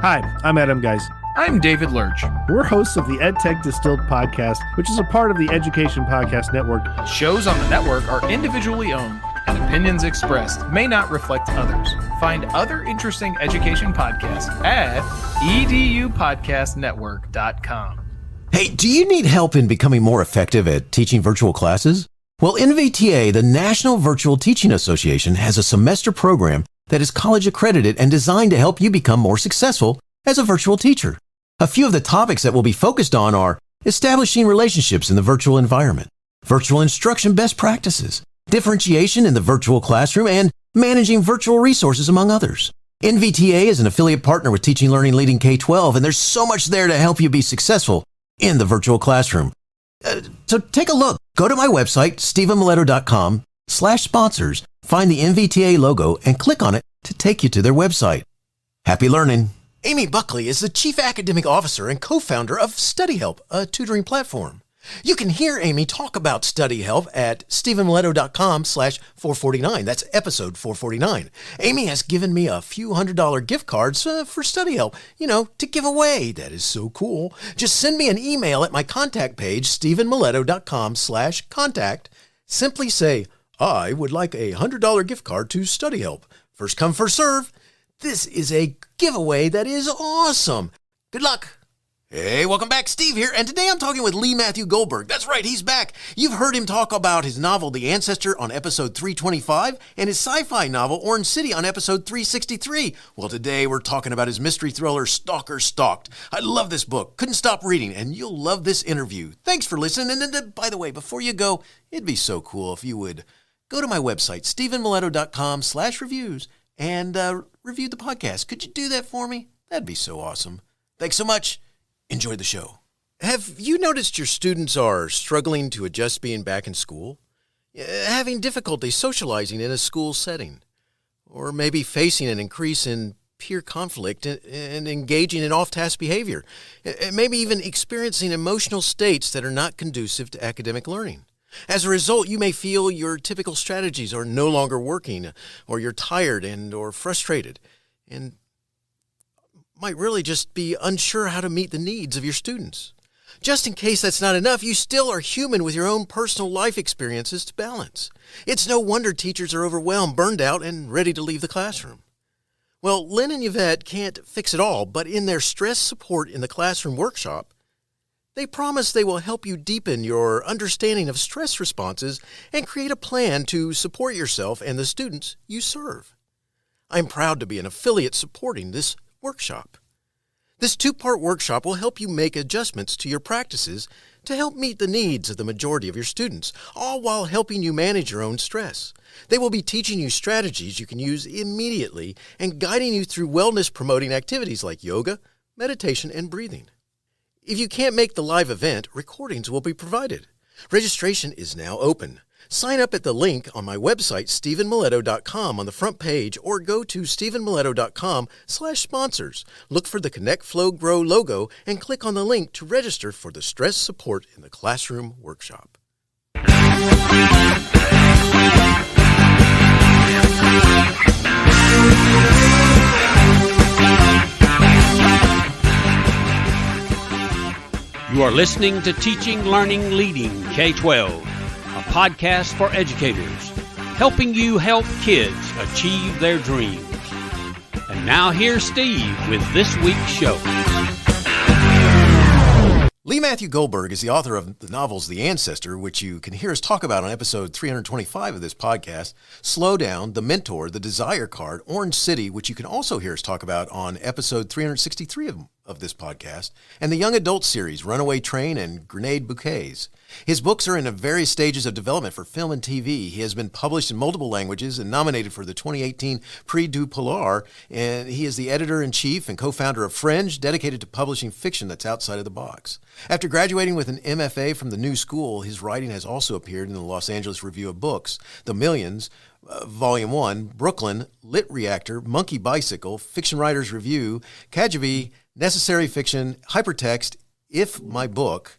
Hi, I'm Adam Geis. I'm David Lurch. We're hosts of the EdTech Distilled podcast, which is a part of the Education Podcast Network. Shows on the network are individually owned, and opinions expressed may not reflect others. Find other interesting education podcasts at edupodcastnetwork.com. Hey, do you need help in becoming more effective at teaching virtual classes? Well, NVTA, the National Virtual Teaching Association, has a semester program that is college accredited and designed to help you become more successful as a virtual teacher. A few of the topics that will be focused on are establishing relationships in the virtual environment, virtual instruction best practices, differentiation in the virtual classroom, and managing virtual resources, among others. NVTA is an affiliate partner with Teaching Learning Leading K12, and there's so much there to help you be successful in the virtual classroom. So take a look. Go to my website, stephenmiletto.com/sponsors, find the NVTA logo, and click on it to take you to their website. Happy learning. Amy Buckley is the Chief Academic Officer and co-founder of StudyHelp, a tutoring platform. You can hear Amy talk about StudyHelp at stephenmiletto.com/449. That's episode 449. Amy has given me a few $100 gift cards for StudyHelp, to give away. That is so cool. Just send me an email at my contact page, stephenmiletto.com/contact. Simply say, I would like a $100 gift card to StudyHelp. First come, first serve. This is a giveaway that is awesome. Good luck. Hey, welcome back. Steve here, and today I'm talking with Matthew Goldberg. That's right, he's back. You've heard him talk about his novel, The Ancestor, on episode 325, and his sci-fi novel, Orange City, on episode 363. Well, today we're talking about his mystery thriller, Stalker Stalked. I love this book. Couldn't stop reading, and you'll love this interview. Thanks for listening, and by the way, before you go, it'd be so cool if you would go to my website, stephenmiletto.com/reviews, and review the podcast. Could you do that for me? That'd be so awesome. Thanks so much. Enjoy the show. Have you noticed your students are struggling to adjust being back in school? Having difficulty socializing in a school setting? Or maybe facing an increase in peer conflict and engaging in off-task behavior? Maybe even experiencing emotional states that are not conducive to academic learning. As a result, you may feel your typical strategies are no longer working, or you're tired or frustrated, and might really just be unsure how to meet the needs of your students. Just in case that's not enough, you still are human with your own personal life experiences to balance. It's no wonder teachers are overwhelmed, burned out, and ready to leave the classroom. Well, Lynn and Yvette can't fix it all, but in their stress support in the classroom workshop, they promise they will help you deepen your understanding of stress responses and create a plan to support yourself and the students you serve. I'm proud to be an affiliate supporting this workshop. This 2-part workshop will help you make adjustments to your practices to help meet the needs of the majority of your students, all while helping you manage your own stress. They will be teaching you strategies you can use immediately and guiding you through wellness-promoting activities like yoga, meditation, and breathing. If you can't make the live event, recordings will be provided. Registration is now open. Sign up at the link on my website, stephenmiletto.com, on the front page, or go to stephenmiletto.com/sponsors. Look for the Connect, Flow, Grow logo and click on the link to register for the Stress Support in the Classroom workshop. You are listening to Teaching Learning Leading K12, a podcast for educators, helping you help kids achieve their dreams. And now here's Steve with this week's show. Matthew Goldberg is the author of the novels The Ancestor, which you can hear us talk about on episode 325 of this podcast, Slow Down, The Mentor, The Desire Card, Orange City, which you can also hear us talk about on episode 363 of this podcast, and the young adult series, Runaway Train and Grenade Bouquets. His books are in various stages of development for film and TV. He has been published in multiple languages and nominated for the 2018 Prix du Polar, and he is the editor-in-chief and co-founder of Fringe, dedicated to publishing fiction that's outside of the box. After graduating with an MFA from the New School, his writing has also appeared in the Los Angeles Review of Books, The Millions, Volume 1, Brooklyn, LitReactor, Monkeybicycle, Fiction Writers Review, Cagibi, Necessary Fiction, Hypertext, If My Book,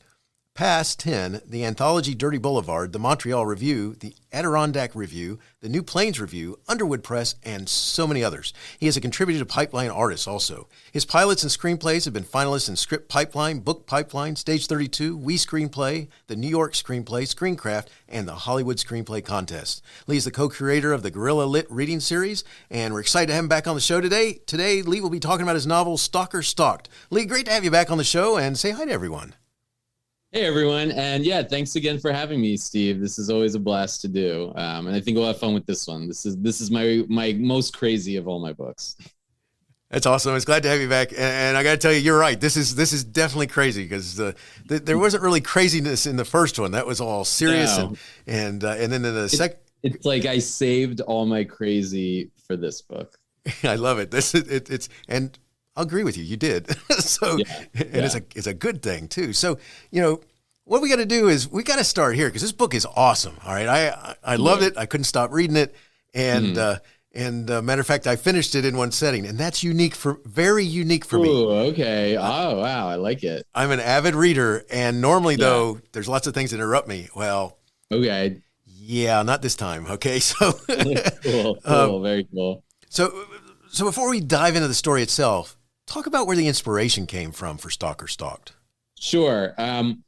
Past 10, the anthology Dirty Boulevard, the Montreal Review, the Adirondack Review, the New Plains Review, Underwood Press, and so many others. He is a contributor to Pipeline Artists also. His pilots and screenplays have been finalists in Script Pipeline, Book Pipeline, Stage 32, We Screenplay, the New York Screenplay, Screencraft, and the Hollywood Screenplay Contest. Lee is the co-creator of the Guerrilla Lit Reading Series, and we're excited to have him back on the show today. Today, Lee will be talking about his novel, Stalker Stalked. Lee, great to have you back on the show, and say hi to everyone. Hey everyone, and yeah, thanks again for having me, Steve. This is always a blast to do, and I think we'll have fun with this one. This is my most crazy of all my books. That's awesome. It's glad to have you back, and I got to tell you, you're right. This is definitely crazy because there wasn't really craziness in the first one. That was all serious, No. and then in the second, it's like I saved all my crazy for this book. I love it. It's and I'll agree with you. You did. So, it's a good thing too. So, what we got to do is we got to start here because this book is awesome. All right. I loved it. I couldn't stop reading it. And, matter of fact, I finished it in one setting, and that's very unique for me. Ooh, okay. Oh, wow. I like it. I'm an avid reader, and normally though, there's lots of things that interrupt me. Well, okay. Yeah, not this time. Okay. So cool. Very cool. So before we dive into the story itself, talk about where the inspiration came from for Stalker Stalked. Sure.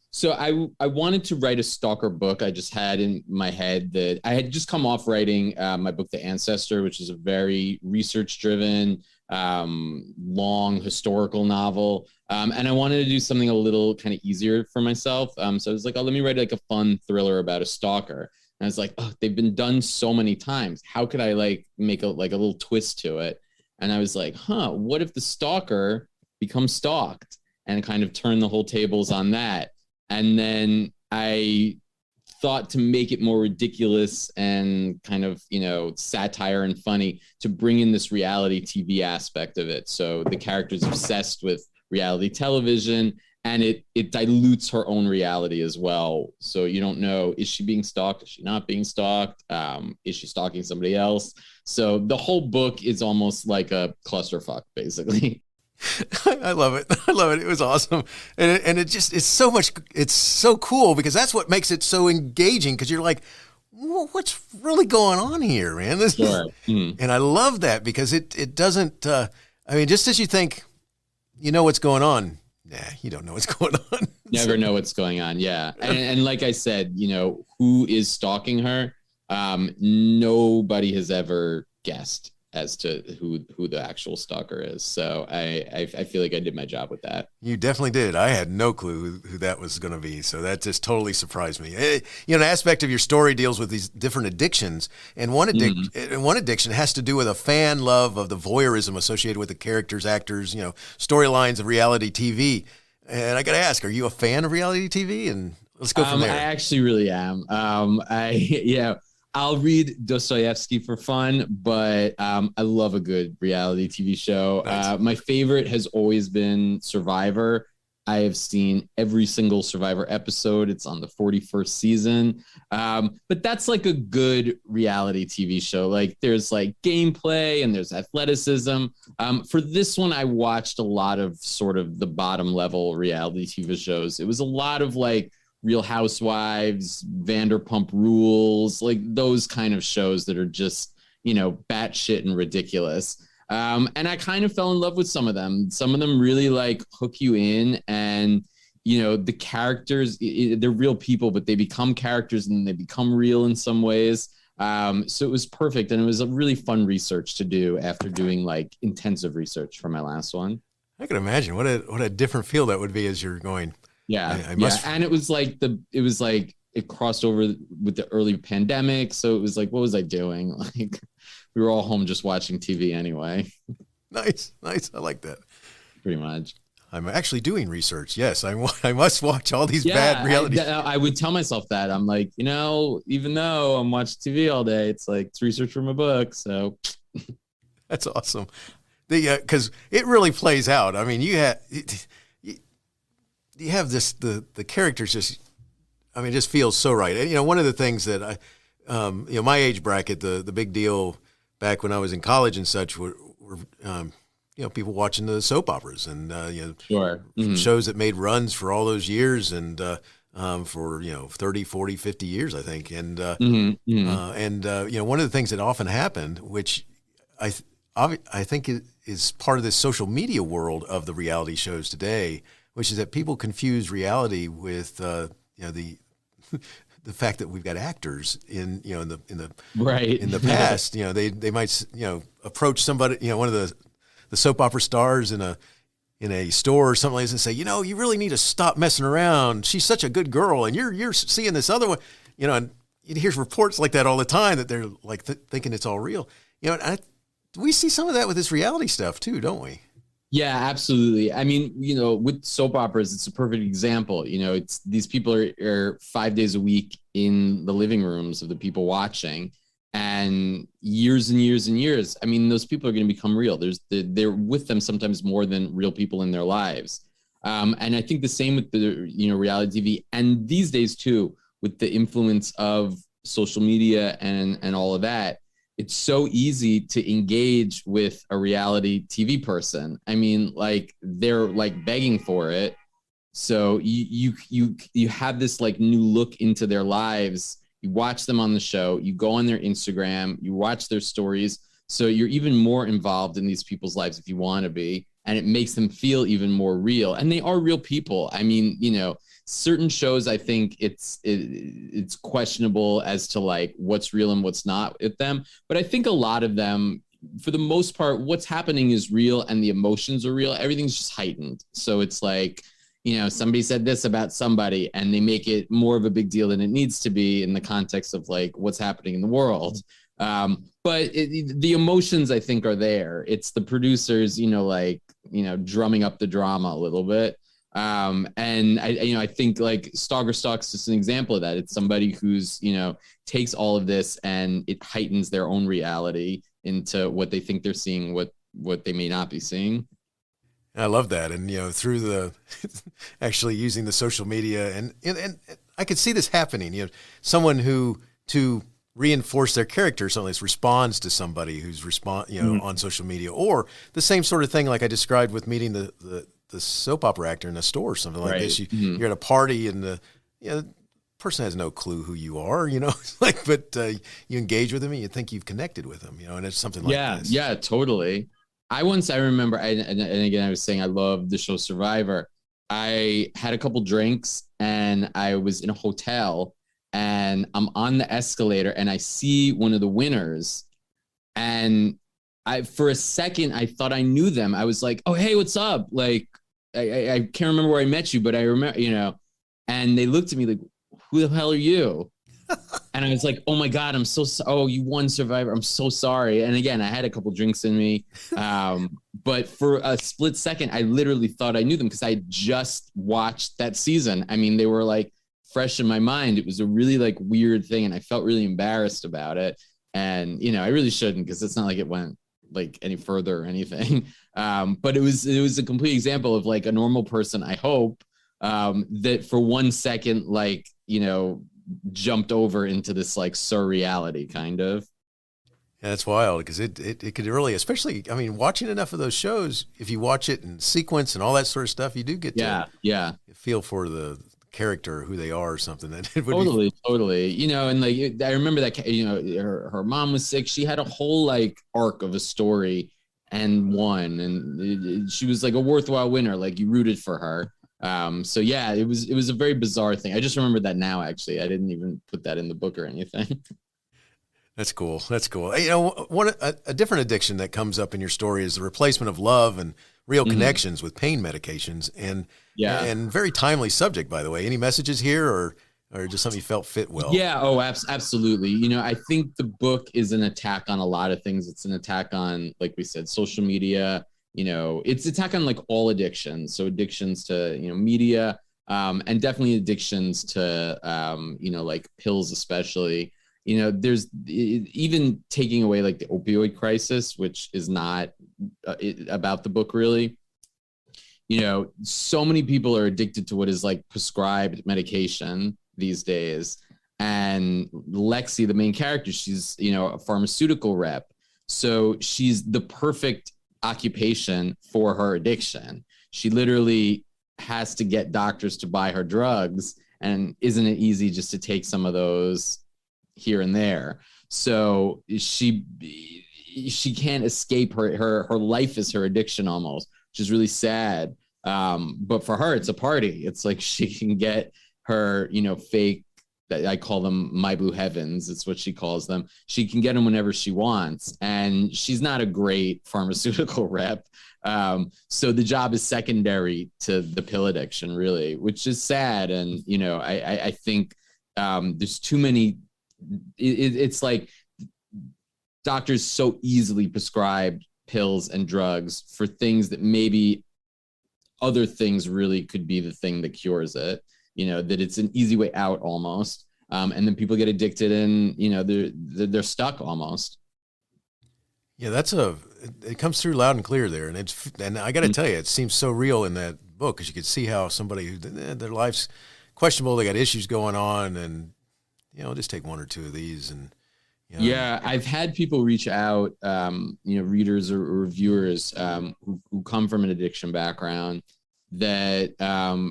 So I wanted to write a stalker book. I just had in my head that I had just come off writing my book, The Ancestor, which is a very research-driven, long historical novel. And I wanted to do something a little kind of easier for myself. So I was like, let me write like a fun thriller about a stalker. And I was like, they've been done so many times. How could I make a little twist to it? And I was like, what if the stalker becomes stalked, and kind of turn the whole tables on that? And then I thought to make it more ridiculous and kind of, satire and funny, to bring in this reality TV aspect of it. So the character's obsessed with reality television, and it dilutes her own reality as well. So you don't know, is she being stalked? Is she not being stalked? Is she stalking somebody else? So the whole book is almost like a clusterfuck, basically. I love it. I love it. It was awesome. And it's so cool because that's what makes it so engaging, because you're like, well, what's really going on here, man? And I love that because it doesn't, just as you think, you know what's going on. Nah, you don't know what's going on. Never know what's going on. Yeah. And like I said, who is stalking her? Nobody has ever guessed as to who the actual stalker is. So I feel like I did my job with that. You definitely did. I had no clue who that was going to be. So that just totally surprised me. An aspect of your story deals with these different addictions. And one addiction has to do with a fan love of the voyeurism associated with the characters, actors, storylines of reality TV. And I got to ask, are you a fan of reality TV? And let's go from there. I actually really am. I'll read Dostoevsky for fun, but I love a good reality TV show. Nice. My favorite has always been Survivor. I have seen every single Survivor episode. It's on the 41st season. But that's like a good reality TV show. Like there's like gameplay and there's athleticism. For this one, I watched a lot of sort of the bottom level reality TV shows. It was a lot of like Real Housewives, Vanderpump Rules, like those kind of shows that are just, batshit and ridiculous. And I kind of fell in love with some of them. Some of them really like hook you in, and, the characters, they're real people, but they become characters and they become real in some ways. So it was perfect. And it was a really fun research to do after doing like intensive research for my last one. I can imagine what a different feel that would be as you're going. Yeah. And it was like it crossed over with the early pandemic. So it was like, what was I doing? Like we were all home just watching TV anyway. Nice. I like that. Pretty much. I'm actually doing research. Yes, I must watch all these bad reality. I would tell myself that. I'm like, even though I'm watching TV all day, it's like it's research for my book. So that's awesome. Because it really plays out. I mean, you have this, the characters just feels so right. And, one of the things that my age bracket, the big deal back when I was in college and such were people watching the soap operas and, Sure. Mm-hmm. shows that made runs for all those years. And for 30, 40, 50 years, I think. And one of the things that often happened, which I think is part of this social media world of the reality shows today, which is that people confuse reality with the fact that we've got actors in the past. They might approach somebody, one of the soap opera stars in a store or something like this and say, you really need to stop messing around. She's such a good girl, and you're seeing this other one, and you hear reports like that all the time that they're like thinking it's all real. We see some of that with this reality stuff too, don't we? Yeah, absolutely. I mean, with soap operas, it's a perfect example. It's these people are 5 days a week in the living rooms of the people watching, and years and years and years. I mean, those people are going to become real. They're with them sometimes more than real people in their lives. And I think the same with the reality TV, and these days too, with the influence of social media and all of that. It's so easy to engage with a reality TV person. I mean, like they're like begging for it. So you have this like new look into their lives. You watch them on the show, you go on their Instagram, you watch their stories. So you're even more involved in these people's lives if you want to be, and it makes them feel even more real. And they are real people. I mean, certain shows, I think it's questionable as to like what's real and what's not with them. But I think a lot of them, for the most part, what's happening is real and the emotions are real. Everything's just heightened. So it's like, somebody said this about somebody and they make it more of a big deal than it needs to be in the context of like what's happening in the world. But the emotions, I think, are there. It's the producers, drumming up the drama a little bit. And I think like Stalker Stalked is just an example of that. It's somebody who's, takes all of this and it heightens their own reality into what they think they're seeing, what they may not be seeing. I love that. And, through the actually using the social media and I could see this happening, someone who to reinforce their character, someone that responds to somebody who's on social media, or the same sort of thing like I described with meeting the soap opera actor in a store or something like this. You're at a party and the person has no clue who you are, but you engage with them and you think you've connected with them, and it's something like this. Yeah, totally. I remember, and again, I was saying I love the show Survivor. I had a couple drinks and I was in a hotel and I'm on the escalator and I see one of the winners, and for a second, I thought I knew them. I was like, oh, hey, what's up? Like, I can't remember where I met you, but I remember, and they looked at me like, who the hell are you? And I was like, oh my God, you won Survivor. I'm so sorry. And again, I had a couple drinks in me. But for a split second, I literally thought I knew them because I just watched that season. I mean, they were like fresh in my mind. It was a really like weird thing. And I felt really embarrassed about it. And, I really shouldn't, because it's not like it went like any further or anything. But it was a complete example of like a normal person, I hope, that for 1 second, like, jumped over into this like surreality kind of. Yeah, that's wild because it could really, especially, I mean, watching enough of those shows, if you watch it in sequence and all that sort of stuff, you do get to feel for the character, who they are or something. That it would totally. And like, I remember that, her mom was sick. She had a whole like arc of a story and won, and she was like a worthwhile winner. Like you rooted for her. So yeah, it was a very bizarre thing. I just remembered that now, actually. I didn't even put that in the book or anything. That's cool. A different addiction that comes up in your story is the replacement of love and real connections with pain medications, and very timely subject, by the way. Any messages here or just something you felt fit well? Yeah. Oh, absolutely. I think the book is an attack on a lot of things. It's an attack on, like we said, social media. It's attack on like all addictions. So addictions to, media, and definitely addictions to, like pills, especially, there's even taking away like the opioid crisis, which is not about the book really. So many people are addicted to what is like prescribed medication these days. And Lexi, the main character, she's, a pharmaceutical rep. So she's the perfect occupation for her addiction. She literally has to get doctors to buy her drugs, And isn't it easy just to take some of those here and there? So she can't escape her life is her addiction almost, which is really sad. But for her, it's a party. It's like she can get her, fake, I call them my blue heavens. It's what she calls them. She can get them whenever she wants. And she's not a great pharmaceutical rep. So the job is secondary to the pill addiction, really, which is sad. And, I think there's too many, it's like doctors so easily prescribe pills and drugs for things that maybe other things really could be the thing that cures it, that it's an easy way out almost. And then people get addicted and, they're stuck almost. Yeah, it comes through loud and clear there. And I got to tell you, it seems so real in that book, because you could see how somebody who their life's questionable, they got issues going on, and, just take one or two of these. And, yeah, I've had people reach out, readers or reviewers who come from an addiction background that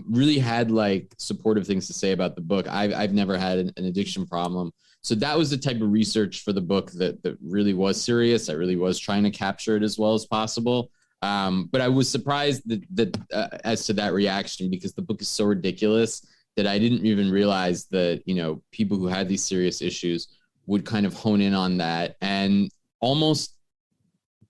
really had like supportive things to say about the book. I've never had an addiction problem. So that was the type of research for the book that really was serious. I really was trying to capture it as well as possible. But I was surprised that as to that reaction, because the book is so ridiculous that I didn't even realize that, people who had these serious issues would kind of hone in on that and almost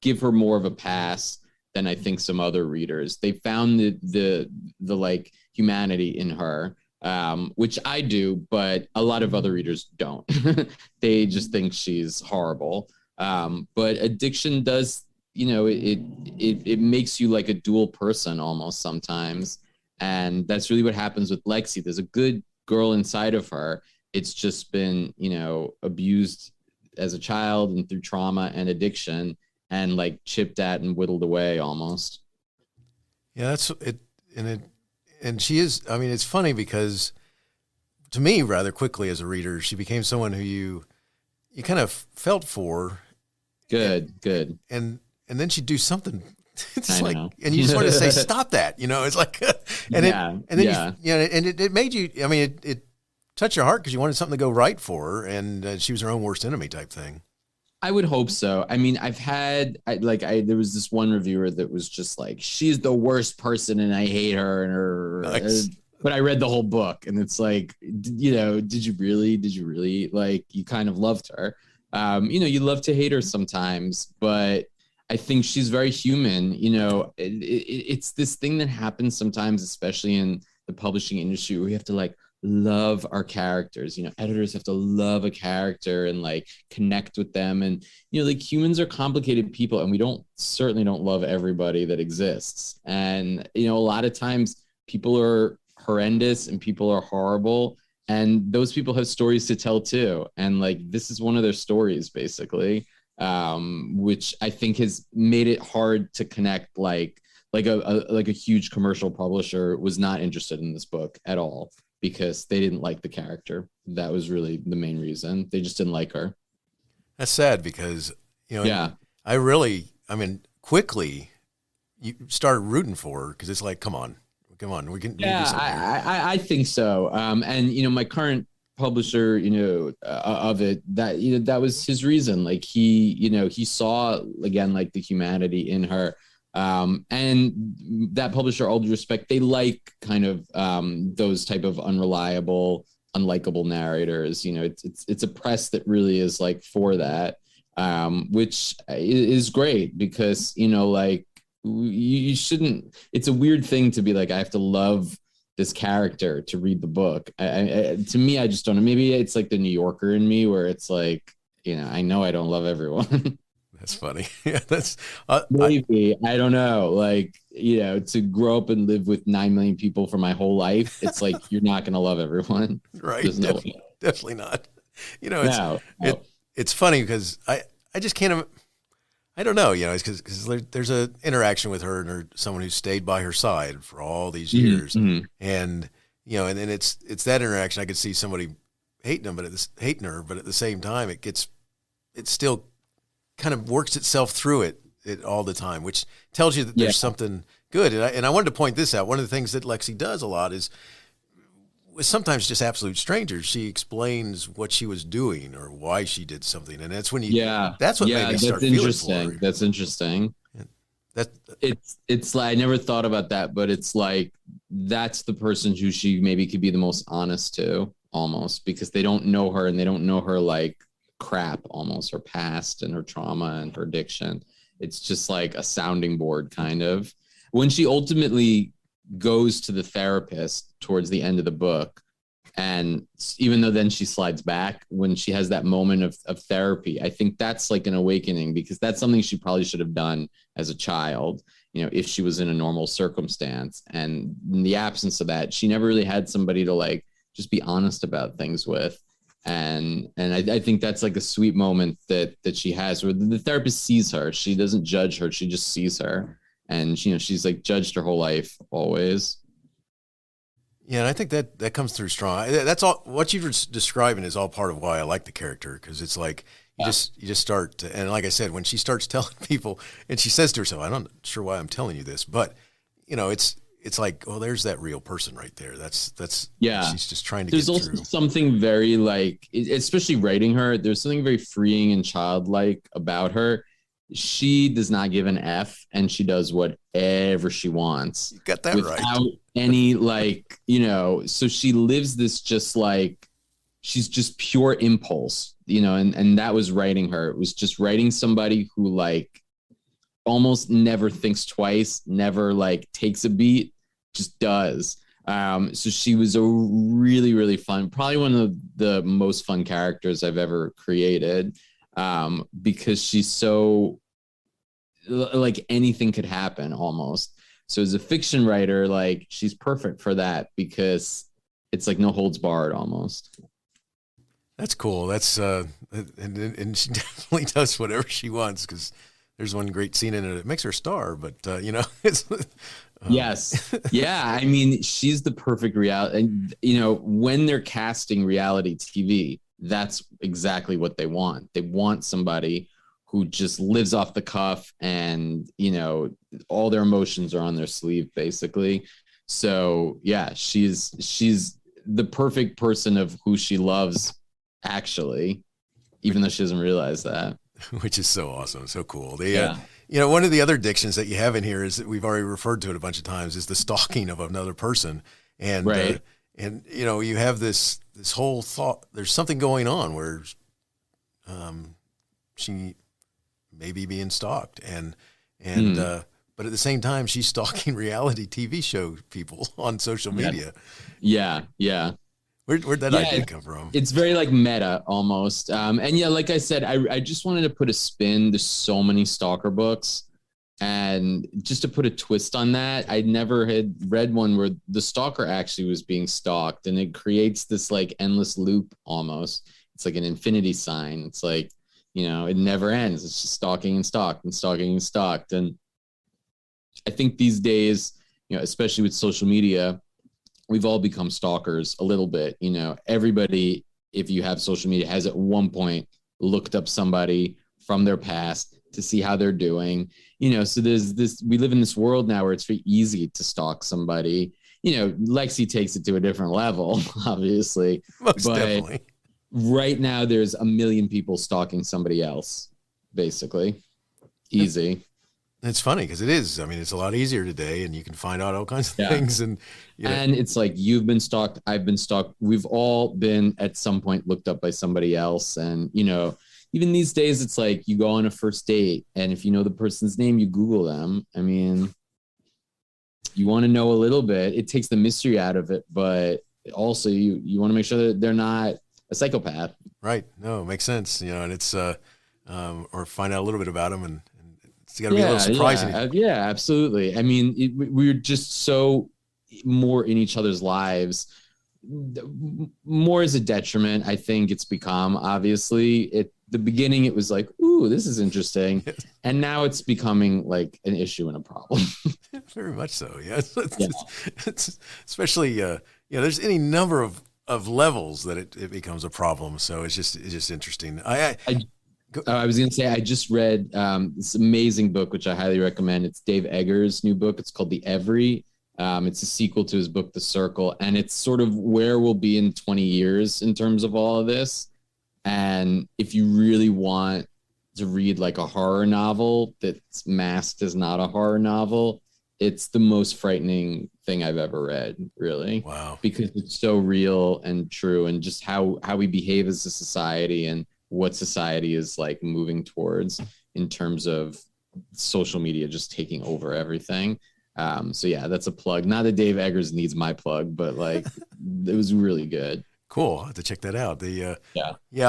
give her more of a pass than I think some other readers. They found the like humanity in her, which I do, but a lot of other readers don't. They just think she's horrible. But addiction does, it makes you like a dual person almost sometimes. And that's really what happens with Lexi. There's a good girl inside of her. It's just been, abused as a child and through trauma and addiction, and like chipped at and whittled away almost. Yeah, that's it. And she is, it's funny because to me, rather quickly as a reader, she became someone who you kind of felt for. Good. And then she'd do something. It's I like, know. and you just want to say, stop that, it's like, it made you, it touched your heart because you wanted something to go right for her, and she was her own worst enemy type thing. I would hope so. I've had, there was this one reviewer that was just like, she's the worst person and I hate her. Nice. But I read the whole book and it's like, did you really, like, you kind of loved her. You love to hate her sometimes, but I think she's very human. It's this thing that happens sometimes, especially in the publishing industry, where we have to like love our characters. Editors have to love a character and like connect with them. And, like humans are complicated people, and we certainly don't love everybody that exists. And, a lot of times people are horrendous and people are horrible, and those people have stories to tell too. And like, this is one of their stories basically. Which I think has made it hard to connect. Like a huge commercial publisher was not interested in this book at all because they didn't like the character. That was really the main reason. They just didn't like her. That's sad because, yeah, quickly you started rooting for her because it's like, come on, we can. Yeah, I think so. And my current publisher, of it, that was his reason. Like he saw again, like the humanity in her. And that publisher, all due respect, they like kind of those type of unreliable, unlikable narrators. It's a press that really is like for that, which is great because, like you shouldn't, it's a weird thing to be like, I have to love this character to read the book. To me, I just don't know. Maybe it's like the New Yorker in me where it's like, I know I don't love everyone. That's funny. Yeah, that's maybe I don't know. Like, to grow up and live with 9 million people for my whole life, it's like you're not going to love everyone, right? Definitely not. It's funny because I just can't. I don't know. It's because there's an interaction with her and someone who stayed by her side for all these years, and and then it's that interaction. I could see somebody hating her, but at the same time, it still kind of works itself through it all the time, which tells you that there's something good. And I wanted to point this out. One of the things that Lexi does a lot is with sometimes just absolute strangers, she explains what she was doing or why she did something, and that's when that's what made me start feeling for her. That's interesting. That it's like, I never thought about that, but it's like that's the person who she maybe could be the most honest to, almost, because they don't know her and they don't know her like crap, almost, her past and her trauma and her addiction. It's just like a sounding board, kind of. When she ultimately goes to the therapist towards the end of the book, and even though then she slides back, when she has that moment of therapy, I think that's like an awakening, because that's something she probably should have done as a child, you know, if she was in a normal circumstance. And in the absence of that, she never really had somebody to like just be honest about things with. And I think that's like a sweet moment that she has, where the therapist sees her. She doesn't judge her. She just sees her. And, you know, she's like judged her whole life always. Yeah, and I think that comes through strong. That's all. What you're describing is all part of why I like the character, because it's like you just start to, and like I said, when she starts telling people, and she says to herself, "I'm not sure why I'm telling you this," but you know, it's like, oh, there's that real person right there. That's she's just trying to. There's also something very like, especially writing her, there's something very freeing and childlike about her. She does not give an F, and she does whatever she wants. You got that right. Without any like, you know, so she lives this just like, she's just pure impulse, you know, and that was writing her. It was just writing somebody who like almost never thinks twice, never like takes a beat, just does. So she was a really, really fun, probably one of the most fun characters I've ever created. Because she's so like anything could happen almost. So as a fiction writer, like she's perfect for that, because it's like no holds barred almost. That's cool. That's and she definitely does whatever she wants, because there's one great scene in it that makes her a star. But you know, it's yes, yeah. I mean, she's the perfect reality. And you know, when they're casting reality TV, that's exactly what they want. They want somebody who just lives off the cuff, and, you know, all their emotions are on their sleeve, basically. So yeah, she's the perfect person of who she loves, actually, even though she doesn't realize that. Which is so awesome. So cool. You know, one of the other addictions that you have in here is that we've already referred to it a bunch of times, is the stalking of another person. And, right. And, you know, you have this whole thought, there's something going on where she may be being stalked, but at the same time, she's stalking reality TV show people on social media. Yeah. Where'd that idea come from? It's very like meta almost. And yeah, like I said, I just wanted to put a spin. There's so many stalker books. And just to put a twist on that, I never had read one where the stalker actually was being stalked, and it creates this like endless loop almost. It's like an infinity sign. It's like, you know, it never ends. It's just stalking and stalked and stalking and stalked. And I think these days, you know, especially with social media, we've all become stalkers a little bit. You know, everybody, if you have social media, has at one point looked up somebody from their past to see how they're doing. You know, so there's this, we live in this world now where it's very easy to stalk somebody. You know, Lexi takes it to a different level, obviously. Most definitely. Right now, there's a million people stalking somebody else, basically. Easy. It's funny because it is. I mean, it's a lot easier today, and you can find out all kinds of things. And you know. And it's like, you've been stalked, I've been stalked. We've all been at some point looked up by somebody else. And, you know, even these days, it's like you go on a first date, and if you know the person's name, you Google them. I mean, you want to know a little bit. It takes the mystery out of it, but also you want to make sure that they're not a psychopath. Right. No, it makes sense. You know, and it's or find out a little bit about them, and it's got to be a little surprising. Yeah, absolutely. I mean, we're just so more in each other's lives. More as a detriment, I think it's become. Obviously, at the beginning, it was like, ooh, this is interesting. And now it's becoming like an issue and a problem. Very much so, yes. It's especially, there's any number of levels that it becomes a problem. So it's just interesting. I was going to say, I just read this amazing book, which I highly recommend. It's Dave Eggers' new book. It's called The Every. It's a sequel to his book, The Circle, and it's sort of where we'll be in 20 years in terms of all of this. And if you really want to read like a horror novel that's masked as not a horror novel, it's the most frightening thing I've ever read, really. Wow. Because it's so real and true, and just how we behave as a society and what society is like moving towards in terms of social media just taking over everything. So yeah, that's a plug. Not that Dave Eggers needs my plug, but like it was really good. Cool. I'll have to check that out. Yeah,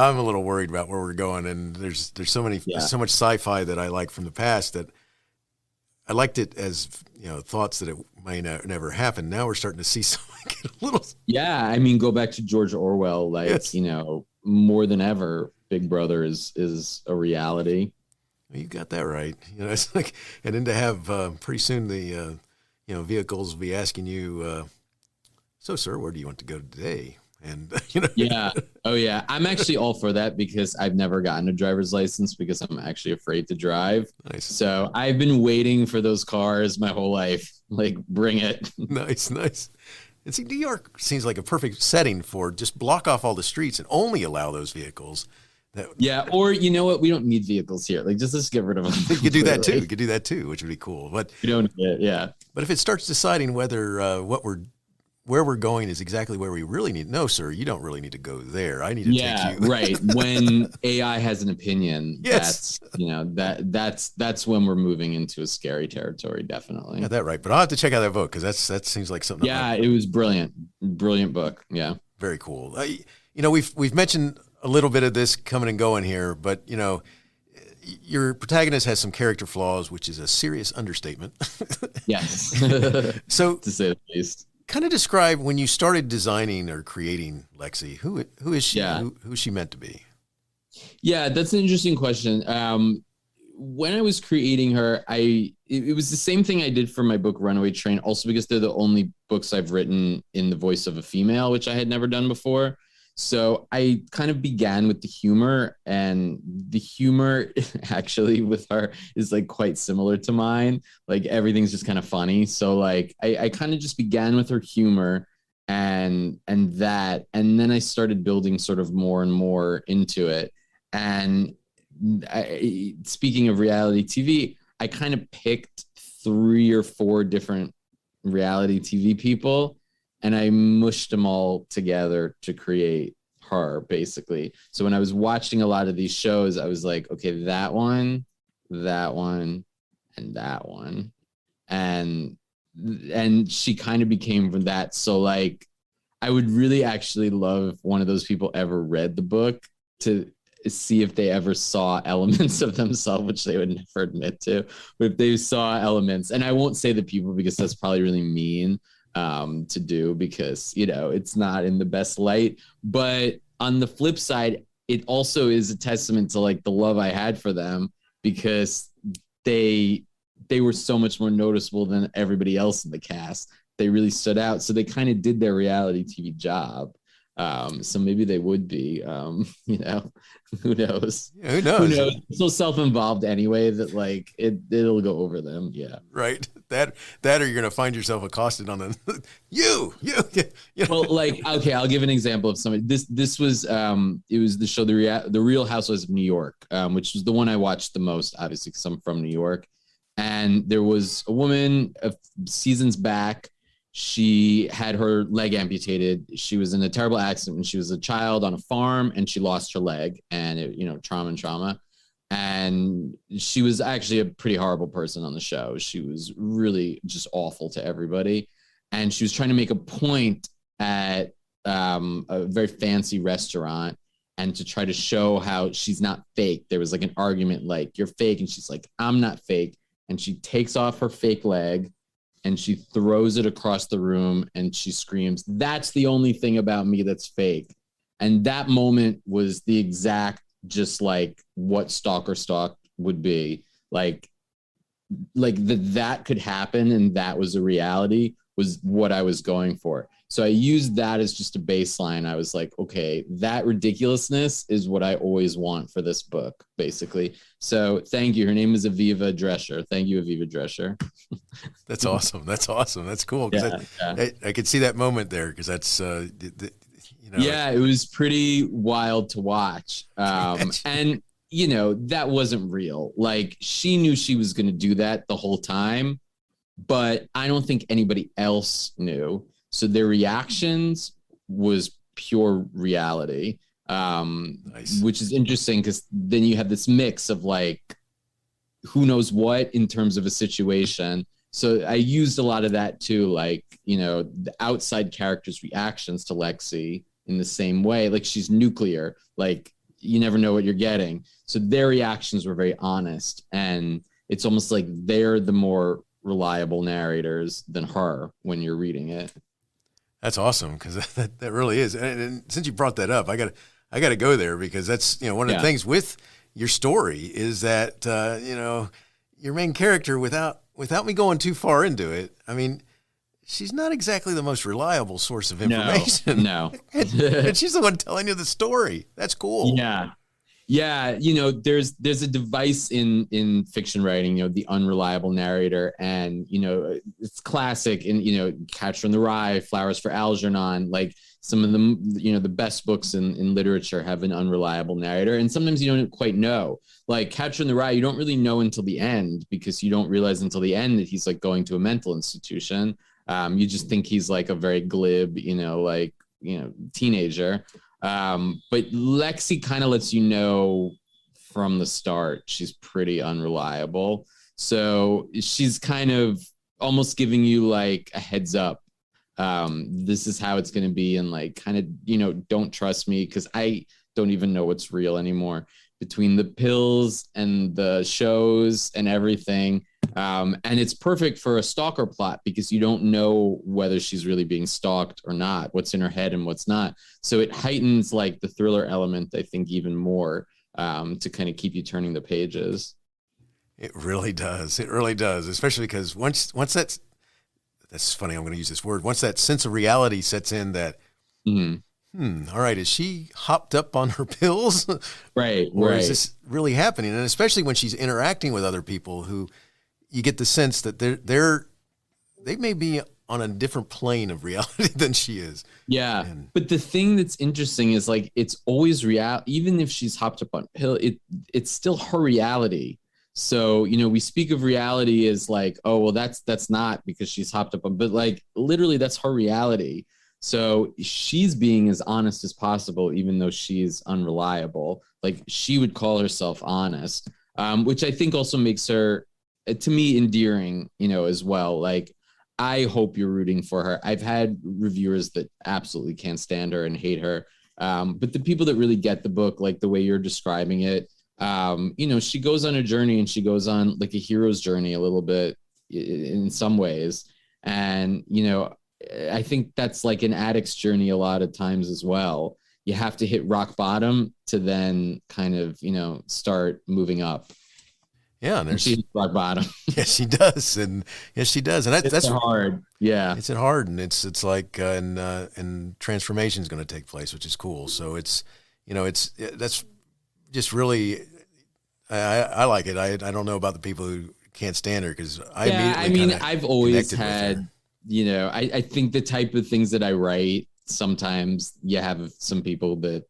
I'm a little worried about where we're going, and there's so much sci-fi that I like from the past that I liked it as, thoughts that it might never happen. Now we're starting to see something get a little. Yeah, I mean, go back to George Orwell. Like, yes. More than ever, Big Brother is a reality. You got that right. It's like, and then to have pretty soon the vehicles will be asking you, so sir, where do you want to go today? And Yeah. Oh yeah. I'm actually all for that because I've never gotten a driver's license because I'm actually afraid to drive. Nice. So I've been waiting for those cars my whole life. Like, bring it. Nice. And see, New York seems like a perfect setting for just block off all the streets and only allow those vehicles. Yeah, or you know what? We don't need vehicles here. Like, just get rid of them. We could do that too. We could do that too, which would be cool. But we don't need it. Yeah. But if it starts deciding whether where we're going is exactly where we really need. No, sir, you don't really need to go there. I need to take you. Right. When AI has an opinion, yes. that's when we're moving into a scary territory. Definitely. Got that right. But I'll have to check out that book because that seems like something. Yeah, it was brilliant. Brilliant book. Yeah. Very cool. We've mentioned a little bit of this coming and going here, but your protagonist has some character flaws, which is a serious understatement. Yes. So to say the least. Kind of describe when you started designing or creating Lexi. Who is she? Yeah. Who is she meant to be? Yeah, that's an interesting question. When I was creating her, it was the same thing I did for my book Runaway Train, also because they're the only books I've written in the voice of a female, which I had never done before. So I kind of began with the humor, and the humor actually with her is like quite similar to mine. Like, everything's just kind of funny. So like I kind of just began with her humor and then I started building sort of more and more into it. And speaking of reality TV, I kind of picked 3 or 4 different reality TV people, and I mushed them all together to create her, basically. So when I was watching a lot of these shows, I was like, okay, that one, and that one. And she kind of became from that. So like, I would really actually love if one of those people ever read the book to see if they ever saw elements of themselves, which they would never admit to, but if they saw elements. And I won't say the people because that's probably really mean to do, because it's not in the best light. But on the flip side, it also is a testament to like the love I had for them, because they were so much more noticeable than everybody else in the cast. They really stood out, so they kind of did their reality TV job. So maybe they would be, who knows? Yeah, who knows? So self-involved anyway that like it'll go over them. Yeah. Right. That or you're gonna find yourself accosted on the you. Well, like, okay, I'll give an example of somebody. This was it was the show The Real Housewives of New York, which was the one I watched the most, obviously because I'm from New York. And there was a woman seasons back. She had her leg amputated. She was in a terrible accident when she was a child on a farm, and she lost her leg, and trauma. And she was actually a pretty horrible person on the show. She was really just awful to everybody. And she was trying to make a point at a very fancy restaurant, and to try to show how she's not fake. There was like an argument like, you're fake. And she's like, I'm not fake. And she takes off her fake leg and she throws it across the room and she screams, "That's the only thing about me that's fake." And that moment was the exact, just like what Stalker Stalked would be. Like that could happen and that was a reality was what I was going for. So I used that as just a baseline. I was like, okay, that ridiculousness is what I always want for this book, basically. So thank you. Her name is Aviva Drescher. Thank you, Aviva Drescher. That's awesome. That's awesome. That's cool. I could see that moment there because that's, yeah, it was pretty wild to watch. And, that wasn't real. Like, she knew she was going to do that the whole time, but I don't think anybody else knew. So their reactions was pure reality, nice. Which is interesting because then you have this mix of like, who knows what in terms of a situation. So I used a lot of that too, like, the outside characters' reactions to Lexi in the same way. Like, she's nuclear, like, you never know what you're getting. So their reactions were very honest. And it's almost like they're the more reliable narrators than her when you're reading it. That's awesome, because that really is. And since you brought that up, I got to go there, because that's one of the things with your story is that your main character, without me going too far into it, I mean, she's not exactly the most reliable source of information. No. and she's the one telling you the story. That's cool. Yeah. Yeah, there's a device in fiction writing, the unreliable narrator, and it's classic in Catcher in the Rye, Flowers for Algernon, like some of them, the best books in literature have an unreliable narrator, and sometimes you don't quite know. Like Catcher in the Rye, you don't really know until the end, because you don't realize until the end that he's like going to a mental institution. You just think he's like a very glib, teenager. But Lexi kind of lets you know from the start she's pretty unreliable. So she's kind of almost giving you like a heads up. This is how it's going to be. And like, kind of, don't trust me, because I don't even know what's real anymore between the pills and the shows and everything. And it's perfect for a stalker plot, because you don't know whether she's really being stalked or not, what's in her head and what's not. So it heightens like the thriller element, I think, even more, to kind of keep you turning the pages. It really does. It really does. Especially because once that's funny, I'm going to use this word. Once that sense of reality sets in that, all right, is she hopped up on her pills? Right. Or is this really happening? And especially when she's interacting with other people who, you get the sense that they may be on a different plane of reality than she is. Yeah. But the thing that's interesting is like, it's always real. Even if she's hopped up on pill, it's still her reality. So, we speak of reality as like, oh, well, that's not because she's hopped up on, but like literally that's her reality. So she's being as honest as possible, even though she's unreliable. Like, she would call herself honest, which I think also makes her, to me, endearing, as well. Like, I hope you're rooting for her. I've had reviewers that absolutely can't stand her and hate her. But the people that really get the book, like the way you're describing it, she goes on a journey, and she goes on like a hero's journey a little bit in some ways. And, I think that's like an addict's journey a lot of times as well. You have to hit rock bottom to then kind of, start moving up. Yeah, and she's rock bottom. Yes, she does, and that's hard. Yeah, it's hard, and it's like and transformation is going to take place, which is cool. So it's that's just really I like it. I don't know about the people who can't stand her, because I've always had I think the type of things that I write, sometimes you have some people that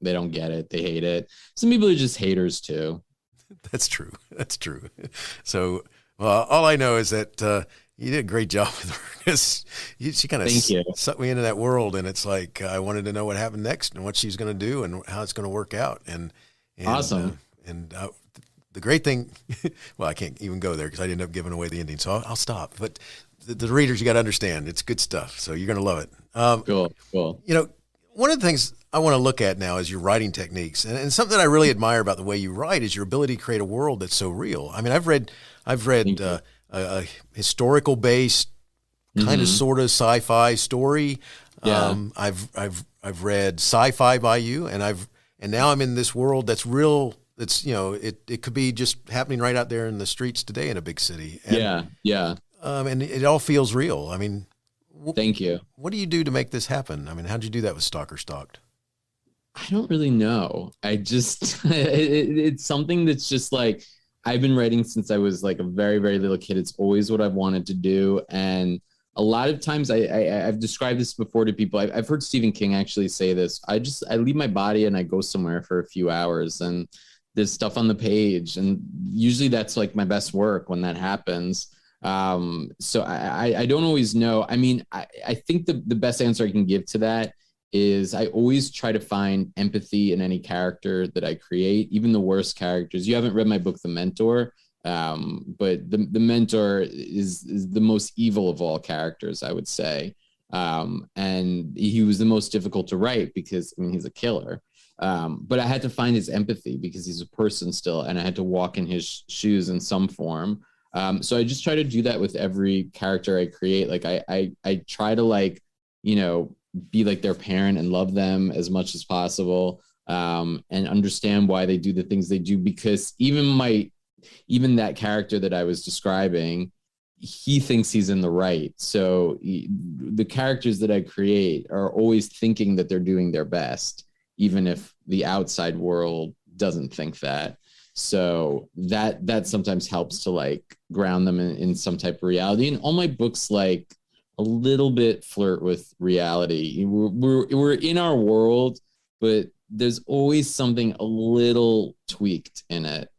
they don't get it, they hate it. Some people are just haters too. That's true. So, all I know is that you did a great job with her, because she kind of sucked me into that world, and it's like I wanted to know what happened next and what she's going to do and how it's going to work out. And awesome. The great thing, well, I can't even go there because I ended up giving away the ending, so I'll stop. But the readers, you got to understand, it's good stuff. So you're going to love it. Cool. One of the things I want to look at now is your writing techniques, and something I really admire about the way you write is your ability to create a world that's so real. I mean, I've read a historical based kind of sort of sci-fi story. Yeah. I've read sci-fi by you, and now I'm in this world that's real. That's it could be just happening right out there in the streets today in a big city. And, yeah. And it all feels real. I mean, Thank you. What do you do to make this happen? I mean, how'd you do that with Stalker Stalked? I don't really know. I just, it's something that's just like, I've been writing since I was like a very, very little kid. It's always what I've wanted to do. And a lot of times I've described this before to people. I've heard Stephen King actually say this. I leave my body and I go somewhere for a few hours and there's stuff on the page. And usually that's like my best work when that happens. So I don't always know. I mean, I think the best answer I can give to that is I always try to find empathy in any character that I create, even the worst characters. You haven't read my book, The Mentor, but the Mentor is the most evil of all characters, I would say. And he was the most difficult to write because, I mean, he's a killer. But I had to find his empathy because he's a person still, and I had to walk in his shoes in some form. So I just try to do that with every character I create. Like I try to, like, you know, be like their parent and love them as much as possible, and understand why they do the things they do, because even that character that I was describing, he thinks he's in the right. So the characters that I create are always thinking that they're doing their best, even if the outside world doesn't think that. So that sometimes helps to like ground them in some type of reality. And all my books, like, a little bit flirt with reality. We're in our world, but there's always something a little tweaked in it.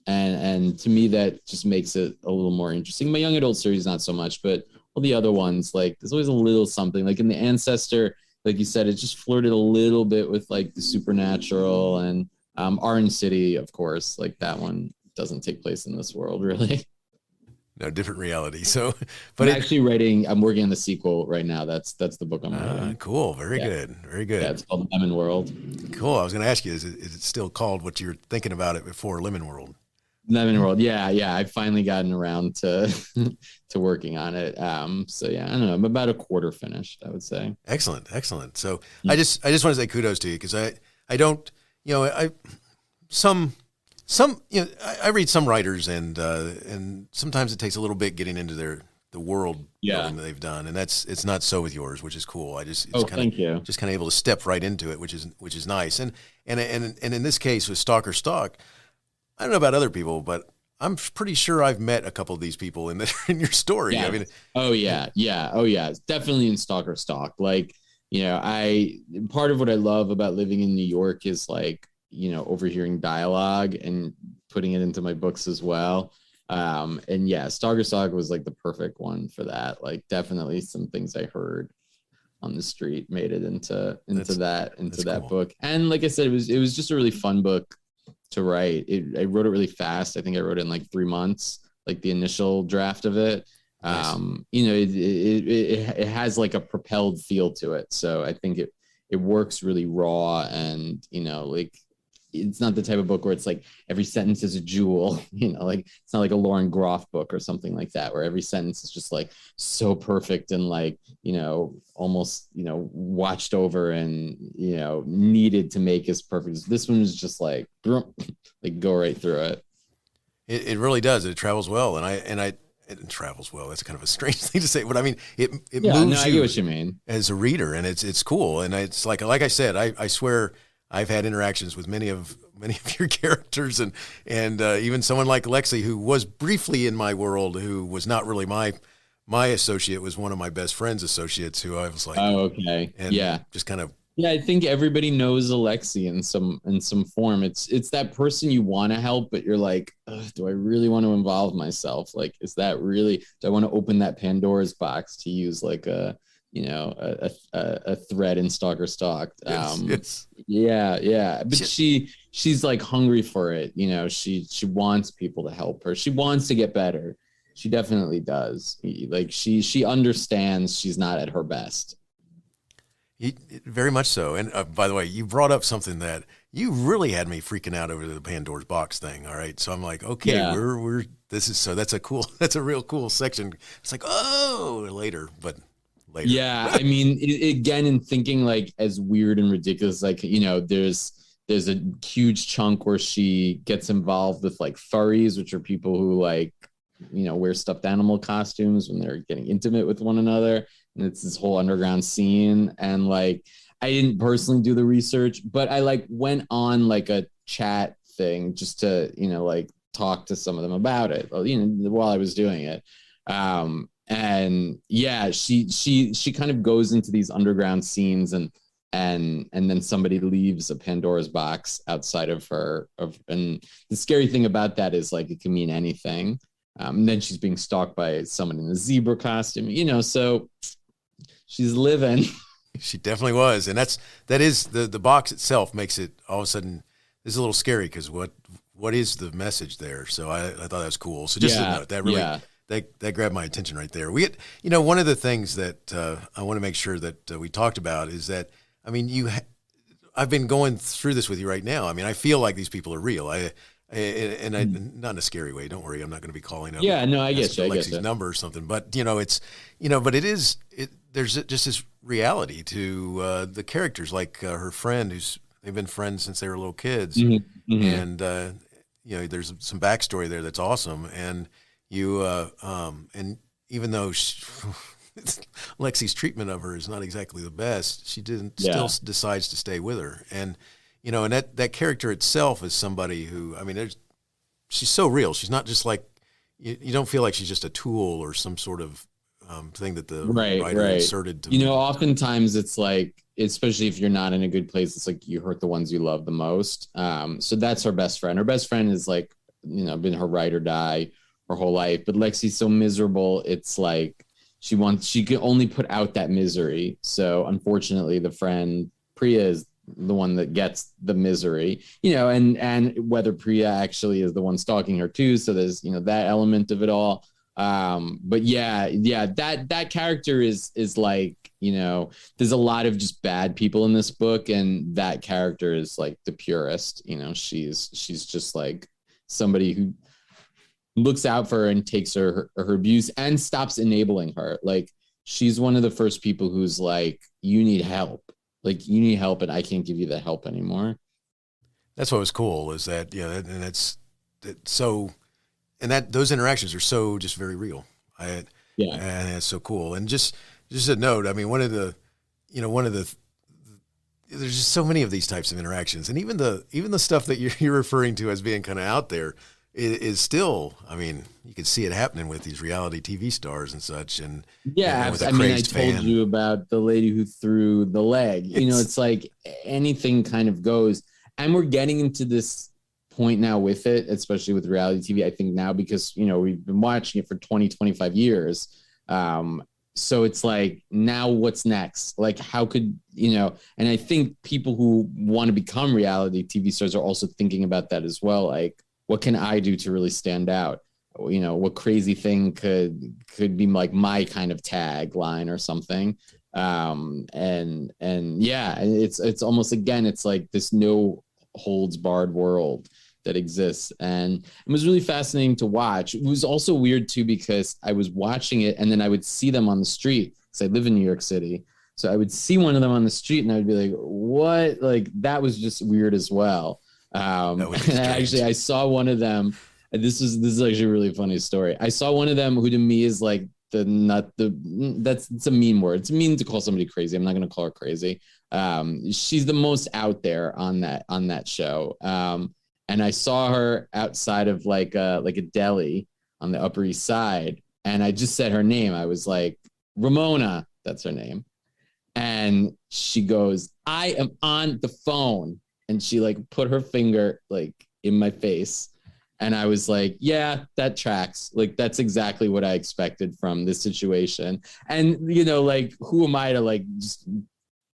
And to me, that just makes it a little more interesting. My young adult series, not so much, but all the other ones, like, there's always a little something. Like in the Ancestor, like you said, it just flirted a little bit with like the supernatural, and Orange City, of course, like that one doesn't take place in this world, really. No, different reality. So, but I'm working on the sequel right now. That's the book I'm writing. Cool. Very good. Very good. Yeah, it's called Lemon World. Cool. I was going to ask you, is it still called what you were thinking about it before, Lemon World? Lemon World. Yeah. I've finally gotten around to working on it. So yeah, I don't know. I'm about a quarter finished, I would say. Excellent. So I just want to say kudos to you, because I don't, you know, I read some writers, and sometimes it takes a little bit getting into the world building that they've done, and it's not so with yours, which is cool. Thank you. Just kind of able to step right into it, which is nice. And in this case with Stalker Stalked, I don't know about other people, but I'm pretty sure I've met a couple of these people in your story. Yeah. I mean, oh yeah, it's definitely in Stalker Stalked. Like, you know, part of what I love about living in New York is, like, you know, overhearing dialogue and putting it into my books as well. And yeah, Stalker Stalked was like the perfect one for that. Like, definitely some things I heard on the street made it into that cool book. And like I said, it was just a really fun book to write. I wrote it really fast. I think I wrote it in like 3 months, like the initial draft of it. Nice. You know, it has like a propelled feel to it. So I think it works really raw, and, you know, like, it's not the type of book where it's like every sentence is a jewel, you know, like it's not like a Lauren Groff book or something like that, where every sentence is just like so perfect and, like, you know, almost, you know, watched over and, you know, needed to make as perfect. This one is just like go right through it. It really does. It travels well. It travels well. That's kind of a strange thing to say, but I mean, it moves you. I get what you mean. As a reader, and it's cool. And it's like I said, I swear, I've had interactions with many of your characters, and even someone like Lexi, who was briefly in my world, who was not really my associate, was one of my best friend's associates, who I was like, oh, okay, and yeah, just kind of. Yeah, I think everybody knows Alexi in some form. It's that person you want to help, but you're like, do I really want to involve myself? Like, is that really? Do I want to open that Pandora's box, to use like a, you know, a thread in Stalker Stalked? Yes. Yeah. But she's like hungry for it. You know, she wants people to help her. She wants to get better. She definitely does. Like, she understands she's not at her best. Very much so. And by the way, you brought up something that you really had me freaking out over, the Pandora's box thing. All right. So I'm like, okay, yeah. That's a real cool section. It's like, later. Yeah. I mean, again, in thinking like as weird and ridiculous, like, you know, there's a huge chunk where she gets involved with like furries, which are people who like wear stuffed animal costumes when they're getting intimate with one another. And it's this whole underground scene. And like, I didn't personally do the research, but I like went on like a chat thing just to, like talk to some of them about it, while I was doing it. And yeah, she kind of goes into these underground scenes and then somebody leaves a Pandora's box outside of her. And the scary thing about that is like, it can mean anything. And then she's being stalked by someone in a zebra costume, so she's living. She definitely was. And that is the box itself makes it all of a sudden, this is a little scary because what is the message there? So I thought that was cool. So just to note, that really, that grabbed my attention right there. We get, one of the things that I want to make sure that we talked about is that, I mean, I've been going through this with you right now. I mean, I feel like these people are real. I not in a scary way. Don't worry. I'm not going to be calling up. Yeah, no, I guess Lexi's number or something. But but there's just this reality to the characters, like her friend they've been friends since they were little kids, and there's some backstory there that's awesome. And and even though Lexi's treatment of her is not exactly the best, she still decides to stay with her. And and that character itself is somebody who, I mean, she's so real. She's not just like, you don't feel like she's just a tool or some sort of thing that the writer inserted to. Oftentimes it's like, especially if you're not in a good place, it's like you hurt the ones you love the most. So that's her best friend. Her best friend is like, been her ride or die her whole life. But Lexi's so miserable, it's like she can only put out that misery. So unfortunately, the friend Priya is the one that gets the misery, and whether Priya actually is the one stalking her too. So there's, that element of it all. But that character is like, there's a lot of just bad people in this book, and that character is like the purest. She's just like somebody who looks out for her and takes her abuse and stops enabling her. Like, she's one of the first people who's like, you need help. Like, you need help, and I can't give you the help anymore. That's what was cool, is that, and it's so, and that those interactions are so just very real. And it's so cool. And just a note, I mean, one of the there's just so many of these types of interactions, and even the stuff that you're referring to as being kind of out there is still, I mean, you can see it happening with these reality TV stars and such. And with I told you about the lady who threw the leg. It's like anything kind of goes, and we're getting into this point now with it, especially with reality TV. I think now because we've been watching it for 20-25 years. So it's like, now what's next? Like, how could, and I think people who want to become reality TV stars are also thinking about that as well. Like, what can I do to really stand out? What crazy thing could be like my kind of tagline or something. It's almost, again, it's like this no holds barred world that exists. And it was really fascinating to watch. It was also weird too, because I was watching it and then I would see them on the street, because I live in New York City. So I would see one of them on the street and I would be like, what? Like, that was just weird as well. And actually, I saw one of them. This is actually a really funny story. I saw one of them who to me is like it's a mean word. It's mean to call somebody crazy. I'm not going to call her crazy. She's the most out there on that show. And I saw her outside of like a deli on the Upper East Side, and I just said her name. I was like, Ramona, that's her name. And she goes, I am on the phone. And she like put her finger like in my face. And I was like, yeah, that tracks. Like, that's exactly what I expected from this situation. And, like, who am I to like just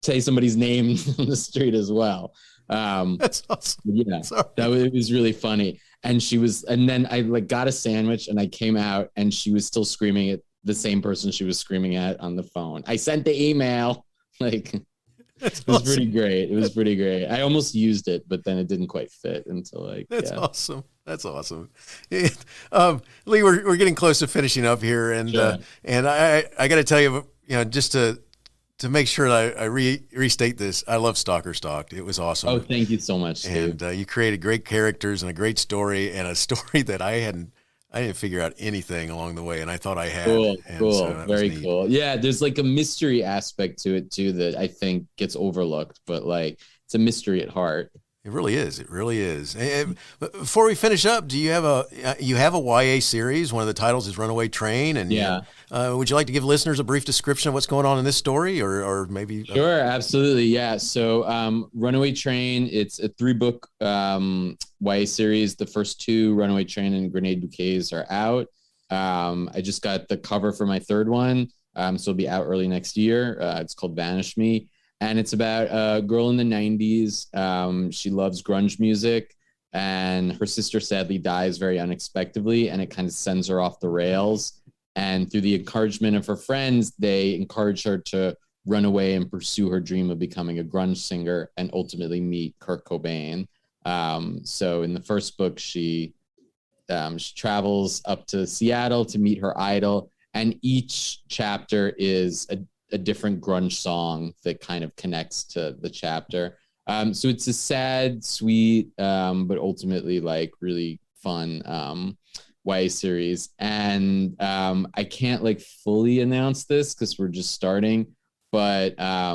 say somebody's name on the street as well? That's awesome. Yeah, it was really funny. And then I like got a sandwich and I came out and she was still screaming at the same person she was screaming at on the phone. I sent the email. Like, it was pretty great. It was pretty great. I almost used it, but then it didn't quite fit until like. That's awesome. That's awesome. Lee, we're getting close to finishing up here, and sure. And I got to tell you, just to make sure that I restate this, I love Stalker Stalked. It was awesome. Oh, thank you so much, Steve. And you created great characters and a great story, and a story that I hadn't I didn't figure out anything along the way, and I thought I had. Cool, And cool, so very cool. Yeah, there's like a mystery aspect to it too that I think gets overlooked, but like it's a mystery at heart. It really is. It really is. But before we finish up, do you have a YA series? One of the titles is Runaway Train, and yeah. Would you like to give listeners a brief description of what's going on in this story, or maybe? Sure, absolutely. Yeah. So Runaway Train, it's a 3-book YA series. The first 2, Runaway Train and Grenade Bouquets, are out. I just got the cover for my 3rd one, so it'll be out early next year. It's called Vanish Me, and it's about a girl in the 90s. She loves grunge music, and her sister sadly dies very unexpectedly, and it kind of sends her off the rails. And through the encouragement of her friends, they encourage her to run away and pursue her dream of becoming a grunge singer and ultimately meet Kurt Cobain. So in the first book, she travels up to Seattle to meet her idol, and each chapter is a different grunge song that kind of connects to the chapter. So it's a sad, sweet, but ultimately like really fun YA series. And I can't like fully announce this because we're just starting, but I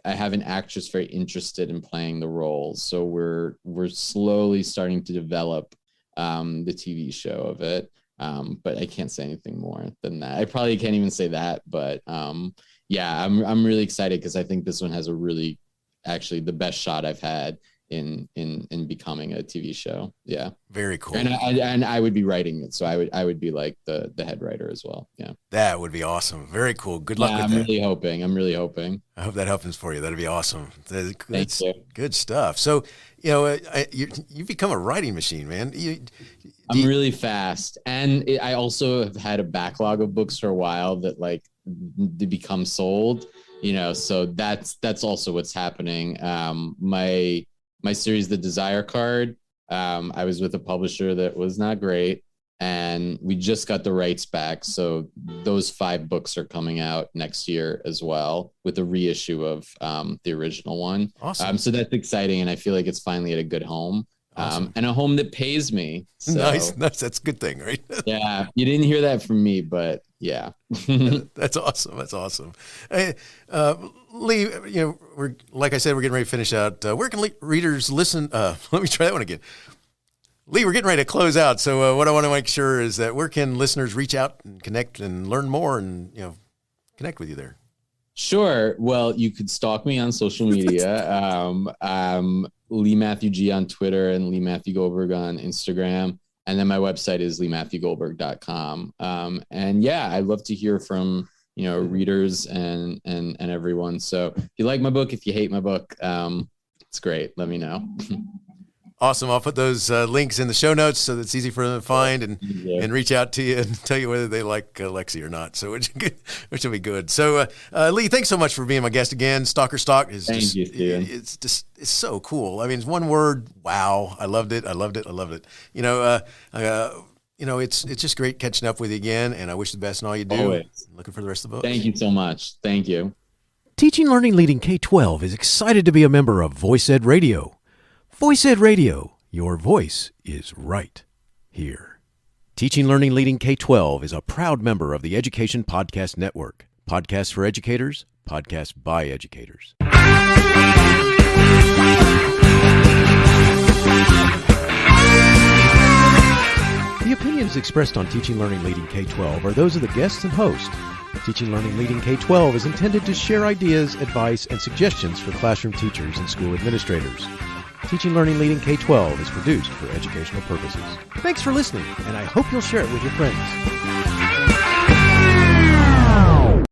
have an actress very interested in playing the role. So we're slowly starting to develop the TV show of it. But I can't say anything more than that. I probably can't even say that, but yeah, I'm really excited because I think this one has a really, actually the best shot I've had in becoming a TV show. Yeah. Very cool. And I would be writing it. So I would be like the head writer as well. Yeah. That would be awesome. Very cool. Good luck with that. I'm really hoping. I hope that happens for you. That'd be awesome. Thank you. Good stuff. So, you've become a writing machine, man. I'm really fast. And I also have had a backlog of books for a while that like they become sold, so that's also what's happening. My series, The Desire Card, I was with a publisher that was not great, and we just got the rights back. So those 5 books are coming out next year as well, with a reissue of the original one. Awesome. So that's exciting, and I feel like it's finally at a good home. Awesome. And a home that pays me. So, nice. That's a good thing, right? Yeah. You didn't hear that from me, but yeah. That's awesome. That's awesome. Hey, Lee, we're, like I said, we're getting ready to finish out. Where can readers listen? Let me try that one again. Lee, we're getting ready to close out. So what I want to make sure is that where can listeners reach out and connect and learn more and, connect with you there? Sure. Well, you could stalk me on social media. Lee Matthew G on Twitter and Lee Matthew Goldberg on Instagram. And then my website is leematthewgoldberg.com. And yeah, I'd love to hear from, readers and everyone. So if you like my book, if you hate my book, it's great. Let me know. Awesome. I'll put those links in the show notes so that it's easy for them to find and reach out to you and tell you whether they like Lexi or not. So which will be good. So Lee, thanks so much for being my guest again. Stalker Stalked is Thank you, Steven. It's so cool. I mean, it's one word. Wow. I loved it. It's just great catching up with you again, and I wish the best in all you do. Always. Looking for the rest of the book. Thank you so much. Thank you. Teaching Learning Leading K12 is excited to be a member of Voice Ed Radio. Voice Ed Radio, your voice is right here. Teaching Learning Leading K12 is a proud member of the Education Podcast Network. Podcasts for educators, podcasts by educators. The opinions expressed on Teaching Learning Leading K12 are those of the guests and host. Teaching Learning Leading K12 is intended to share ideas, advice, and suggestions for classroom teachers and school administrators. Teaching Learning Leading K12 is produced for educational purposes. Thanks for listening, and I hope you'll share it with your friends.